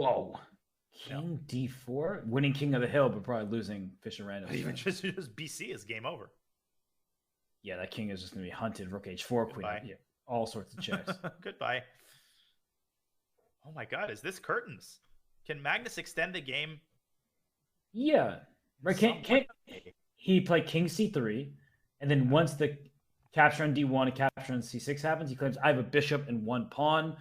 Whoa. King D4? Winning King of the Hill, but probably losing Fischer random. Even just BC is game over. Yeah, that king is just going to be hunted. Rook H4, Queen. Yeah, all sorts of checks. Goodbye. Oh my God, is this curtains? Can Magnus extend the game? Yeah. Right. Can't he play King C3, and then once the capture on D1 and capture on C6 happens, he claims I have a bishop and one pawn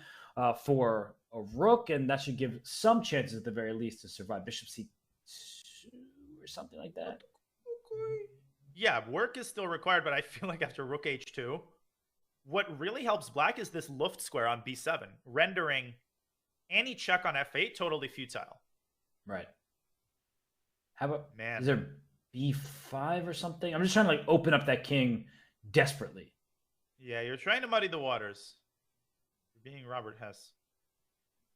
for a rook, and that should give some chances at the very least to survive. Bishop C2 or something like that. Yeah, work is still required, but I feel like after Rook H2, what really helps Black is this Luft square on B7, rendering any check on F8 totally futile. Right. How about, is there B5 or something? I'm just trying to like open up that king desperately. Yeah, you're trying to muddy the waters. You're being Robert Hess.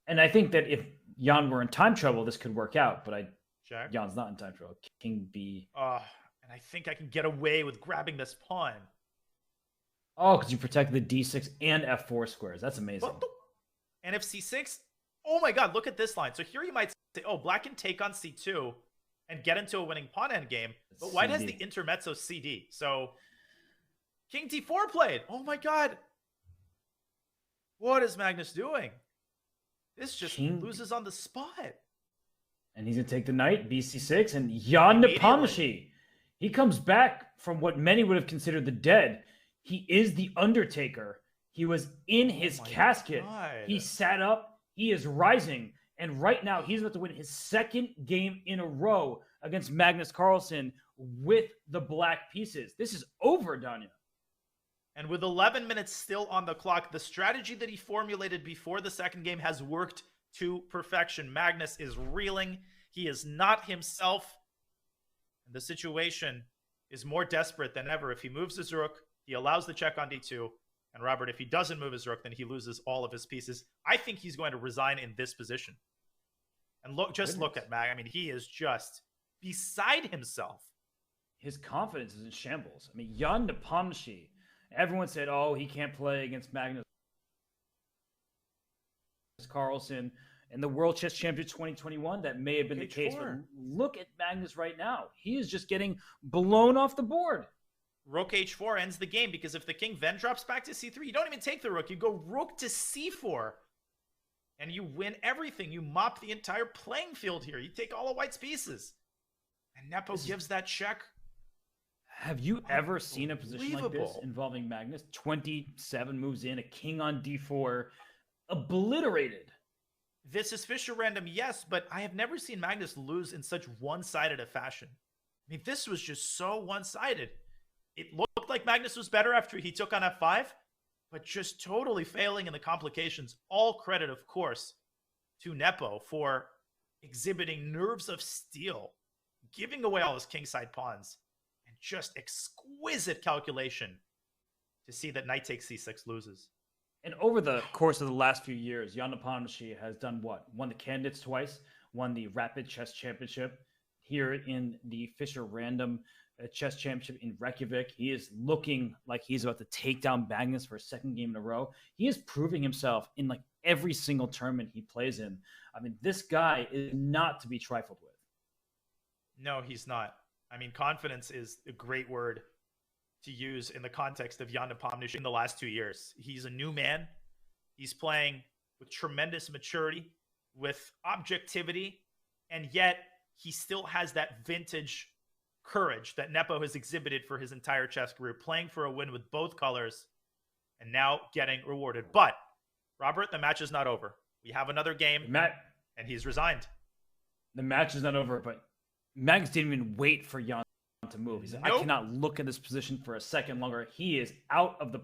And I think that if Jan were in time trouble, this could work out, but Jan's not in time trouble. King B. And I think I can get away with grabbing this pawn. Oh, because you protect the D6 and F4 squares. That's amazing. And if C6, oh my God, look at this line. So here you might say, oh, Black can take on C2 and get into a winning pawn endgame, but White has the intermezzo CD. So King D4 played. Oh my God. What is Magnus doing? This just loses on the spot. And he's going to take the knight, BC6, and Jan Nepomniachtchi. He comes back from what many would have considered the dead. He is the Undertaker. He was in his casket. God. He sat up. He is rising. And right now, he's about to win his second game in a row against Magnus Carlsen with the black pieces. This is over, Danya. And with 11 minutes still on the clock, the strategy that he formulated before the second game has worked to perfection. Magnus is reeling. He is not himself. And the situation is more desperate than ever. If he moves his rook, he allows the check on D2. And Robert, if he doesn't move his rook, then he loses all of his pieces. I think he's going to resign in this position. And look at Mag. I mean, he is just beside himself. His confidence is in shambles. I mean, Jan Nepomniachtchi, everyone said, oh, he can't play against Magnus Carlsen in the World Chess Championship 2021. That may have been the case, but look at Magnus right now. He is just getting blown off the board. Rook H4 ends the game because if the king then drops back to C3, you don't even take the rook. You go rook to C4, and you win everything. You mop the entire playing field here. You take all of White's pieces. And Nepo gives that check. Have you ever seen a position like this involving Magnus? 27 moves in, a king on D4, obliterated. This is Fischer random, yes, but I have never seen Magnus lose in such one-sided a fashion. I mean, this was just so one-sided. It looked like Magnus was better after he took on F5, but just totally failing in the complications. All credit, of course, to Nepo for exhibiting nerves of steel, giving away all his kingside pawns, and just exquisite calculation to see that knight takes C6 loses. And over the course of the last few years, Jan Nepomniachtchi has done what? Won the candidates twice, won the Rapid Chess Championship here in the Fischer Random Chess Championship in Reykjavik. He is looking like he's about to take down Magnus for a second game in a row. He is proving himself in like every single tournament he plays in. I mean, this guy is not to be trifled with. No, he's not. I mean, confidence is a great word to use in the context of Jan Nepomniachtchi in the last 2 years. He's a new man. He's playing with tremendous maturity, with objectivity, and yet he still has that vintage courage that Nepo has exhibited for his entire chess career, playing for a win with both colors and now getting rewarded. But, Robert, the match is not over. We have another game, and he's resigned. The match is not over, but Magnus didn't even wait for Jan to move. He said, I cannot look at this position for a second longer. He is out of the